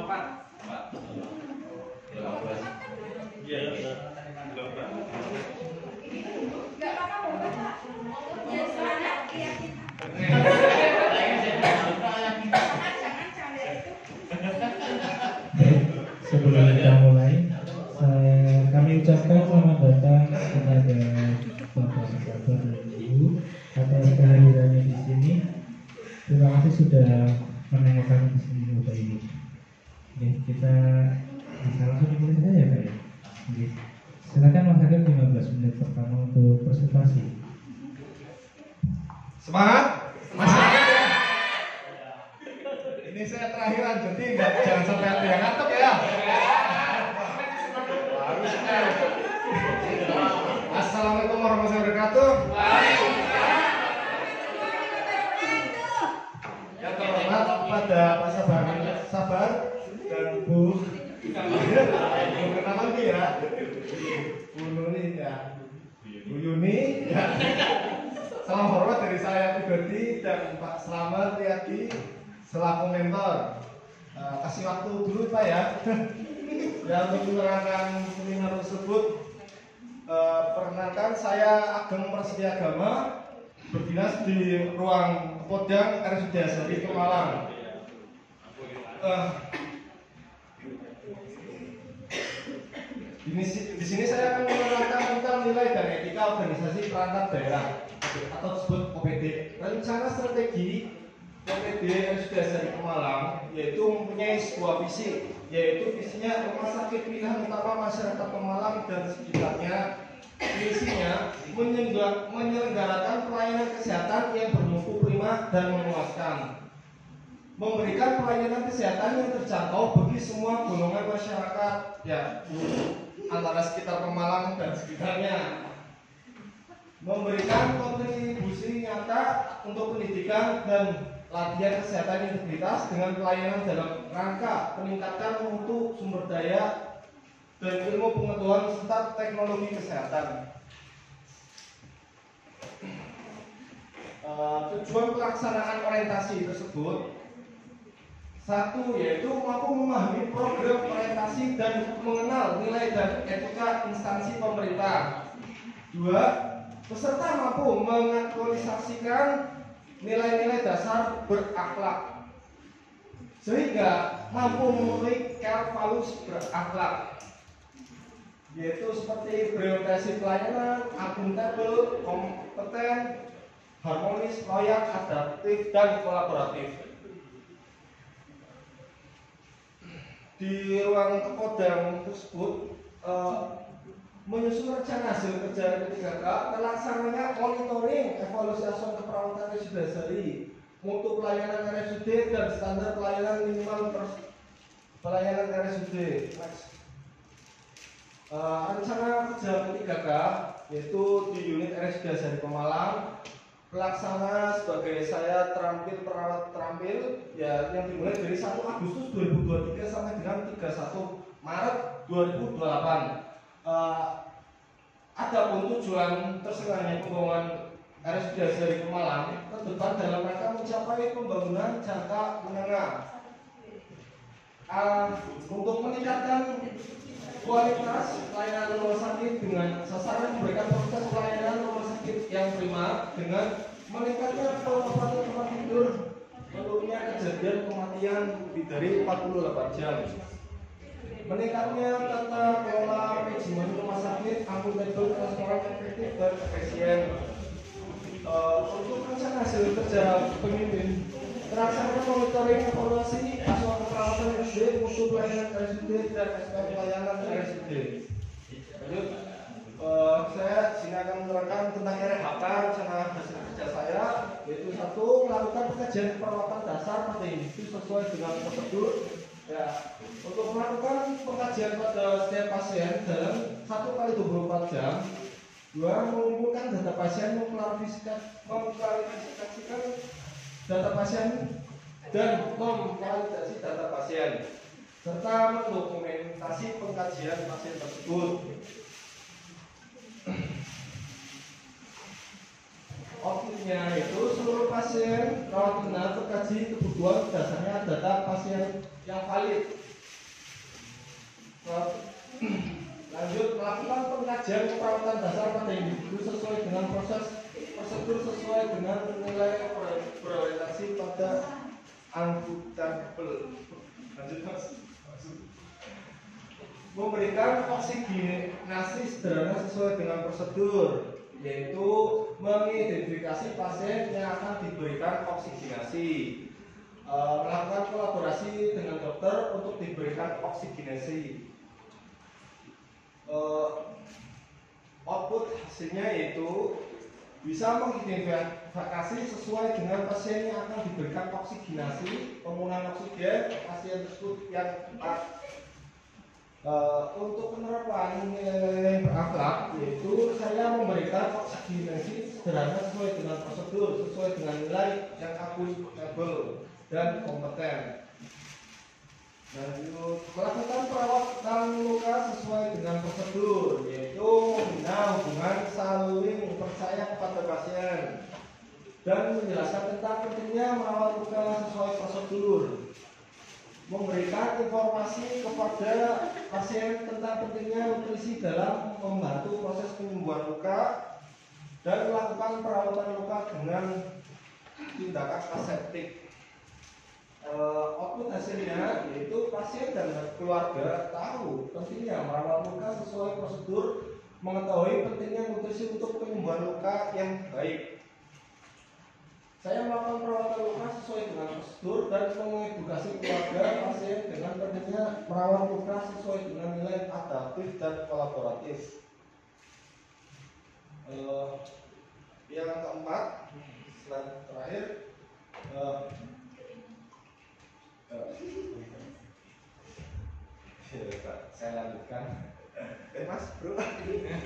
Sebelum kita mulai, kami ucapkan selamat datang kepada Bapak-Bapak dan Ibu atas kehadirannya di sini. Terima kasih sudah menengok kami di sini Bapak Ibu. Oke, kita bisa langsung dimulai saja Pak ya. Oke. Silakan Mas Hakim 15 menit pertama untuk presentasi. Semangat? Semangat ya? Ini saya terakhiran, jadi jangan sampai ada yang ngantuk ya. Harusnya. Assalamualaikum warahmatullahi wabarakatuh. Yang terhormat pada Pak Sabar dan Bu kenalan nih ya, Bu Nuni ya, Bu Yuni ya. Salam hormat dari saya pribadi dan Pak Slamet Riyadi selaku mentor. Kasih waktu dulu Pak ya. Ya untuk menerangkan seminar tersebut. Perkenalkan saya Ageng Prasetya Agama, berdinas di ruang Podang RSUD Asari Pemalang. Di sini saya akan menerangkan tentang nilai dan etika organisasi perangkat daerah atau disebut OPD. Rencana strategi OPD RSUD Asari Pemalang yaitu mempunyai sebuah visi, yaitu visinya rumah sakit pilihan utama masyarakat Pemalang dan sekitarnya. Misinya menyelenggarakan pelayanan kesehatan yang bermutu prima dan memuaskan, memberikan pelayanan kesehatan yang terjangkau bagi semua golongan masyarakat ya antara sekitar Pemalang dan sekitarnya, memberikan kontribusi nyata untuk pendidikan dan latihan kesehatan integritas dengan pelayanan dalam rangka meningkatkan mutu sumber daya dan ilmu pengetahuan serta teknologi kesehatan. Tujuan pelaksanaan orientasi tersebut, satu, yaitu mampu memahami program orientasi dan mengenal nilai dan etika instansi pemerintah. Dua, peserta mampu mengaktualisasikan nilai-nilai dasar berakhlak sehingga mampu memenuhi core values berakhlak, yaitu seperti berorientasi pelayanan, akuntabel, kompeten, harmonis, loyal, adaptif, dan kolaboratif. Di ruang Podang tersebut menyusun rencana hasil kerja P3K, terlaksananya monitoring evaluasi keperawatan RSUD Asari, mutu pelayanan RSUD dan standar pelayanan minimal pelayanan RSUD. Rencana kerja P3K yaitu di unit RSUD Asari Pemalang, pelaksana sebagai saya perawat terampil ya, yang dimulai dari 1 Agustus 2023 sampai dengan 31 Maret 2028. Adapun tujuan terselenggaranya pembangunan RSUD Asari Pemalang terdepan dalam rangka mencapai pembangunan jangka menengah untuk meningkatkan kualitas pelayanan rumah sakit dengan sasaran memberikan proses pelayanan rumah sakit yang prima dengan meningkatkan pengobatan tempat tidur, menurunnya kejadian kematian lebih dari 48 jam, meningkatnya tata kelola manajemen rumah sakit, akuntabel, transparan, efektif, dan efisien. Untuk rencana hasil kerja pemimpin, terlaksana monitoring evaluasi asuhan keperawatan RSUD, mutu pelayanan RSUD, dan SPM pelayanan RSUD. Lanjut, saya sini akan menerangkan tentang RHK rencana hasil kerja saya, yaitu 1. Melakukan pengkajian perawatan dasar pada individu sesuai dengan prosedur. Ya, untuk melakukan pengkajian pada setiap pasien dalam 1 kali 24 jam. 2. Mengumpulkan data pasien, mengklarifikasikan data pasien dan memvalidasi data pasien, serta mendokumentasi pengkajian pasien tersebut. Objeknya itu seluruh pasien rawat inap terkaji kebutuhan dasarnya data pasien yang valid Lanjut, melakukan pengkajian perawatan dasar pada individu sesuai dengan prosedur sesuai dengan nilai berorientasi pada akuntabel. Lanjut mas. Memberikan oksigenasi sederhana sesuai dengan prosedur, yaitu mengidentifikasi pasien yang akan diberikan oksigenasi, melakukan kolaborasi dengan dokter untuk diberikan oksigenasi. Output hasilnya yaitu bisa mengidentifikasi sesuai dengan pasien yang akan diberikan oksigenasi, penggunaan oksigen pasien tersebut yang tepat. Untuk penerapan nilai berakhlak, yaitu saya memberikan oksigenasi sederhana sesuai dengan prosedur, sesuai dengan nilai yang akuntabel dan kompeten. Lanjut, melakukan perawatan luka sesuai dengan prosedur, yaitu membina hubungan saling percaya kepada pasien dan menjelaskan tentang pentingnya merawat luka sesuai prosedur. Memberikan informasi kepada pasien tentang pentingnya nutrisi dalam membantu proses penyembuhan luka dan melakukan perawatan luka dengan tindakan aseptik. Output hasilnya yaitu pasien dan keluarga tahu pentingnya merawat luka sesuai prosedur, mengetahui pentingnya nutrisi untuk penyembuhan luka yang baik. Saya melakukan perawatan luka sesuai dengan prosedur dan mengedukasi keluarga pasien dengan pentingnya merawat luka sesuai dengan nilai adaptif dan kolaboratif. Yang keempat, slide terakhir, saya lanjutkan. Mas bro,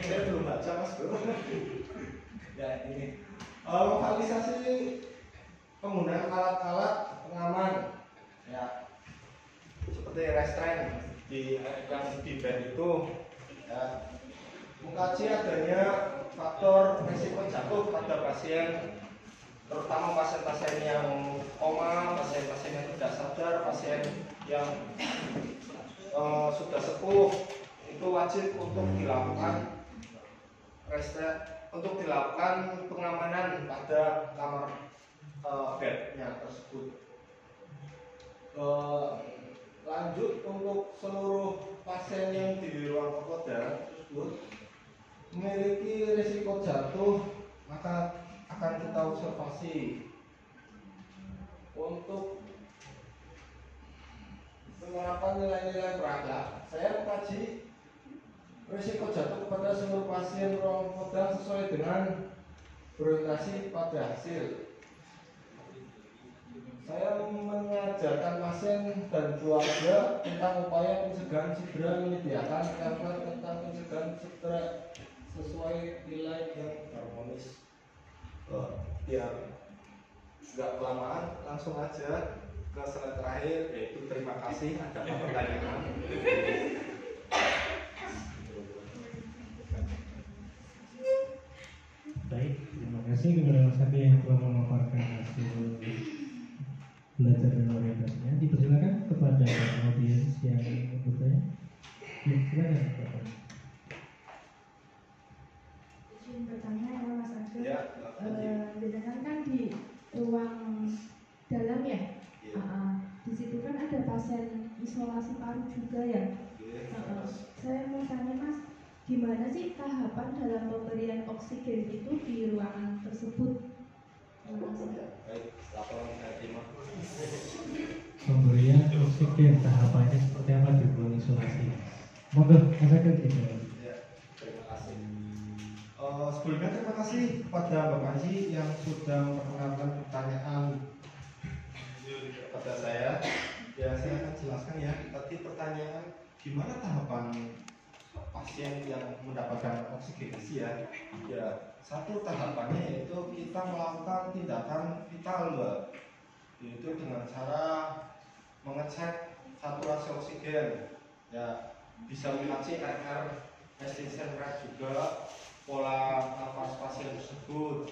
saya belum baca mas bro. Ya ini. Lokalisasi penggunaan alat-alat pengaman, ya, seperti restraint yang di bed itu, ya, mengkaji adanya faktor risiko jatuh pada pasien, terutama pasien-pasien yang koma, pasien-pasien yang tidak sadar, pasien yang sudah sepuh, itu wajib untuk dilakukan restraint, untuk dilakukan pengamanan pada kamar bednya tersebut. Lanjut, untuk seluruh pasien yang di ruang pengobatan tersebut memiliki risiko jatuh, maka akan kita observasi. Untuk penerapan nilai-nilai berakhlak, saya mengkaji risiko jatuh kepada seluruh pasien ruang pengobatan sesuai dengan berorientasi pada hasil. Saya mengajarkan pasien dan keluarga tentang upaya pencegahan cedera, menyediakan pamflet tentang pencegahan cedera sesuai nilai yang harmonis. Biar nggak kelamaan, langsung aja ke slide terakhir, yaitu terima kasih. Ada pertanyaan? Baik, terima kasih kepada Mas Adi yang telah memaparkan hasil belajar dan orientasinya. Dipersilakan kepada audiens yang ingin bertanya. Ya, silakan Bapak. Izin bertanya ya Mas Agus. Ya, Dengan kan di ruang dalam ya. Di situ kan ada pasien isolasi paru juga ya. Saya mau tanya Mas, gimana sih tahapan dalam pemberian oksigen itu di ruangan tersebut? Baik, laporan saya terima. Pemberian oksigen tahapannya seperti apa di ruang isolasi? Monggo, Mas Agus. Ya, terima kasih. Sebelumnya terima kasih kepada Bapak Haji yang sudah memperkenalkan pertanyaan kepada saya. Ya, saya akan jelaskan ya. Tadi pertanyaan gimana tahapan pasien yang mendapatkan oksigenasi ya. Ya, satu tahapannya yaitu kita melakukan tindakan vital, yaitu dengan cara mengecek saturasi oksigen. Ya, bisa mengecek RR, extinction rate juga, pola nafas pasien tersebut.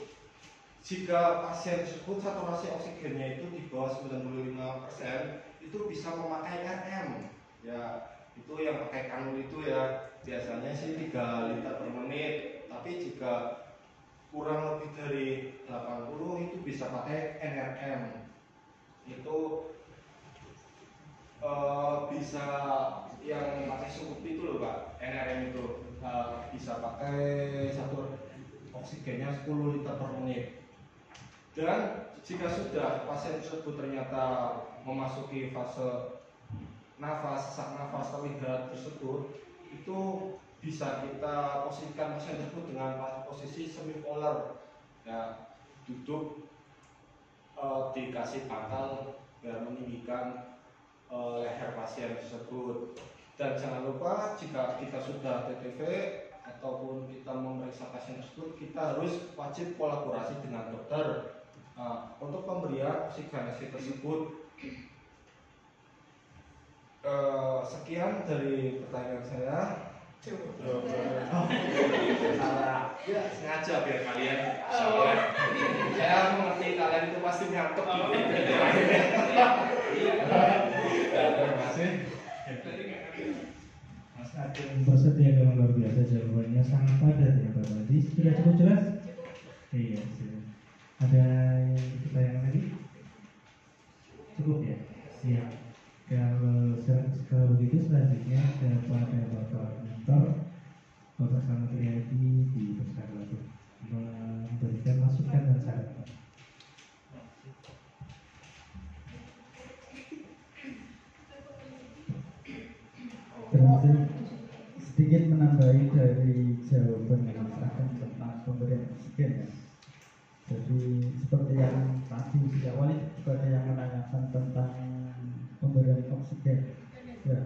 Jika pasien tersebut saturasi oksigennya itu di bawah 95%, itu bisa memakai RM. Ya, itu yang pakai kanul itu ya biasanya sih 3 liter per menit, tapi jika kurang lebih dari 80 itu bisa pakai NRM. Itu bisa yang pakai sukup itu loh Pak, NRM itu bisa pakai satu oksigennya 10 liter per menit. Dan jika sudah pasien tersebut ternyata memasuki fase nafas, sesak nafas karbohidrat tersebut, itu bisa kita posisikan pasien tersebut dengan posisi semipolar, ya, duduk dikasih bantal biar meninggikan leher pasien tersebut. Dan jangan lupa jika kita sudah TTV ataupun kita memeriksa pasien tersebut, kita harus wajib kolaborasi dengan dokter untuk pemberian oksigenasi tersebut. Sekian dari pertanyaan saya. Ya, sengaja biar kalian saya mengerti kalian itu pasti ngantuk gitu. Terima kasih. Mas Agung bersedia dengan luar biasa, jawabannya sangat padat ya Pak tadi. Sudah cukup jelas? Iya, sudah. Ada yang pertanyaan lagi? Cukup ya? Siap. Kalau begitu selanjutnya kepada Bapak Mentor, Bapak Selamat Riyadi dipersilakan untuk memberikan masukan dan saran. Terima kasih. Sedikit menambahi dari jawaban Mas Ageng tentang pemberian oksigen ya. Jadi seperti yang tadi di awal juga ada yang menanyakan tentang pemberian oksigen. Ya,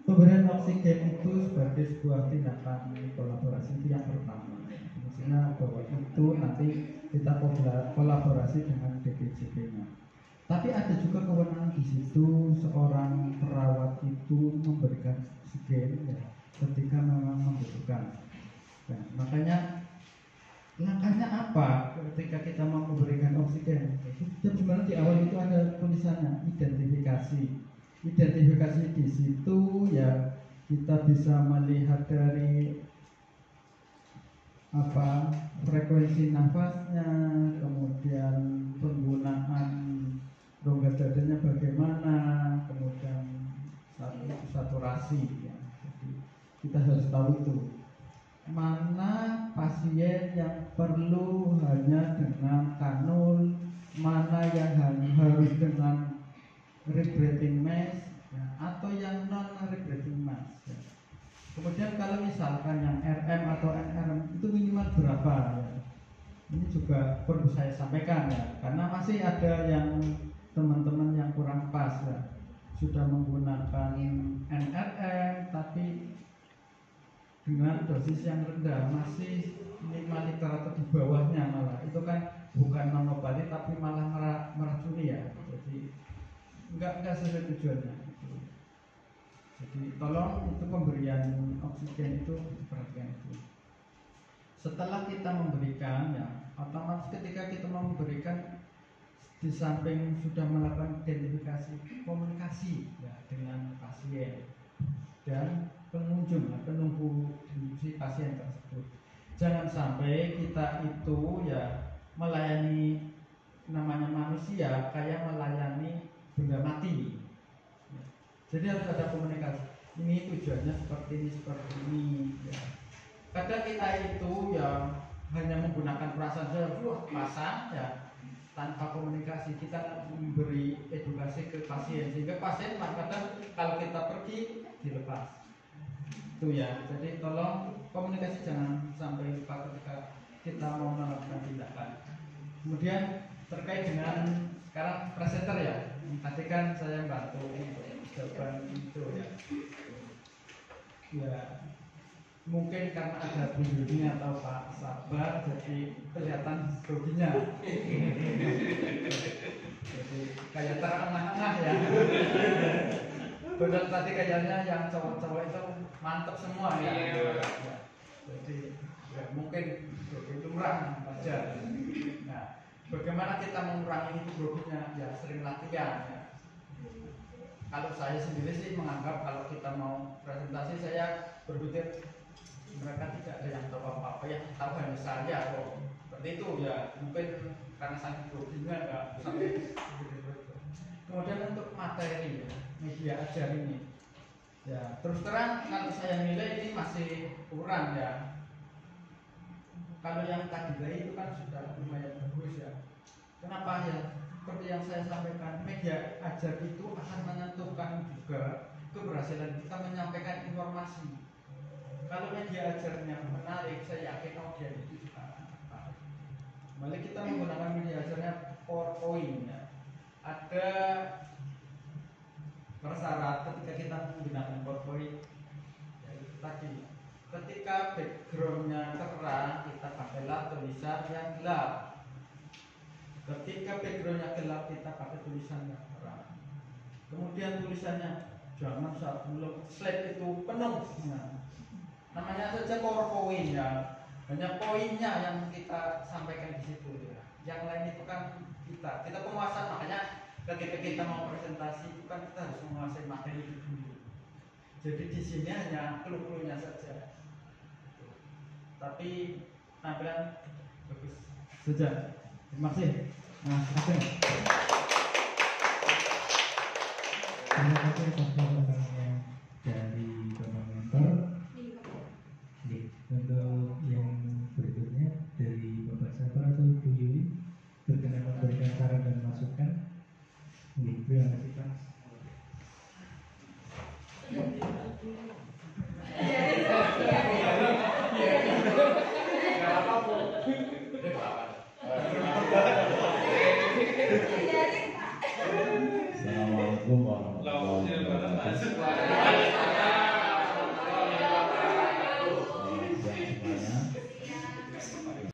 pemberian oksigen itu sebagai sebuah tindakan kolaborasi itu yang pertama. Maksudnya bahwa itu nanti kita kolaborasi dengan BPJP-nya. Tapi ada juga kewenangan di situ seorang perawat itu memberikan oksigen ya, ketika memang membutuhkan. Ya, makanya langkahnya apa ketika kita mau memberikan oksigen? Itu sebenarnya di awal itu ada tulisannya identifikasi. Identifikasi di situ ya kita bisa melihat dari frekuensi nafasnya, kemudian penggunaan rongga dadanya bagaimana, kemudian saturasi ya. Jadi kita harus tahu itu mana pasien yang perlu hanya dengan kanul, mana yang harus dengan rebreathing mask ya, atau yang non rebreathing mask ya. Kemudian kalau misalkan yang RM atau NRM itu minimal berapa ya? Ini juga perlu saya sampaikan ya, karena masih ada yang teman-teman yang kurang pas ya, sudah menggunakan NRM tapi dengan dosis yang rendah, masih 5 liter atau di bawahnya, malah itu kan bukan mengobati tapi malah meracuni ya. Jadi enggak sesuai tujuannya. Jadi tolong itu pemberian oksigen itu diperhatikan itu. Setelah kita memberikan ya, otomatis ketika kita memberikan, di samping sudah melakukan identifikasi, komunikasi ya dengan pasien dan pengunjung ya, penunggu si pasien tersebut. Jangan sampai kita itu ya melayani namanya manusia kayak melayani benda mati. Jadi harus ada komunikasi. Ini tujuannya seperti ini. Ya. Kadang kita itu ya hanya menggunakan perasaan saja, pasang ya, tanpa komunikasi. Kita memberi edukasi ke pasien sehingga pasien kadang kalau kita pergi dilepas. Itu ya. Jadi tolong komunikasi jangan sampai lupa ketika kita mau melakukan tindakan. Kemudian terkait dengan sekarang presenter ya. Tadi kan saya bantu jawaban itu ya. Ya mungkin karena ada Bu Yuni atau Pak Sabar jadi kelihatan groginya. Jadi kayak terengah-engah ya. Benar tadi kayaknya yang cowok-cowok itu mantap semua ya. Jadi ya, mungkin itu lumrah wajar. Nah, bagaimana kita mengurangi groginya? Ya sering latihan ya. kalau saya sendiri sih menganggap kalau kita mau presentasi, saya berpikir mereka tidak ada yang tahu apa-apa, yang tahu hanya saya kok. Seperti itu ya, mungkin karena saking groginya nggak sampai begitu. Kemudian untuk materi ya, media ajar ini, ya terus terang kalau saya nilai ini masih kurang ya. Kalau yang tadi itu kan sudah lumayan bagus ya. Kenapa ya? Seperti yang saya sampaikan, media ajar itu akan menentukan juga keberhasilan kita menyampaikan informasi. Kalau media ajarnya menarik, saya yakin audiens itu juga akan tertarik. Malah kita menggunakan media ajarnya PowerPoint ya. Ada persyarat ketika kita menggunakan PowerPoint, yaitu tadi ketika backgroundnya terang, kita pakailah tulisan yang gelap. Ketika backgroundnya gelap, kita pakai tulisan yang terang. Kemudian tulisannya jangan sebelum slide itu penuh. Namanya saja PowerPoint ya, hanya poinnya yang kita sampaikan di situ ya. Yang lain itu kan kita penguasaan, makanya ketika kita mau presentasi itu kan kita harus menguasai materi itu dulu. Jadi di sini hanya clue-cluenya saja, tapi tampilan bagus saja. Terima kasih. Terima kasih atas pertanyaannya dari koordinator. Untuk yang berikutnya dari Bapak Sabar atau Bu Yuli berkenan memberikan saran dan masukan. Terima kasih Pak. Assalamualaikum warahmatullahi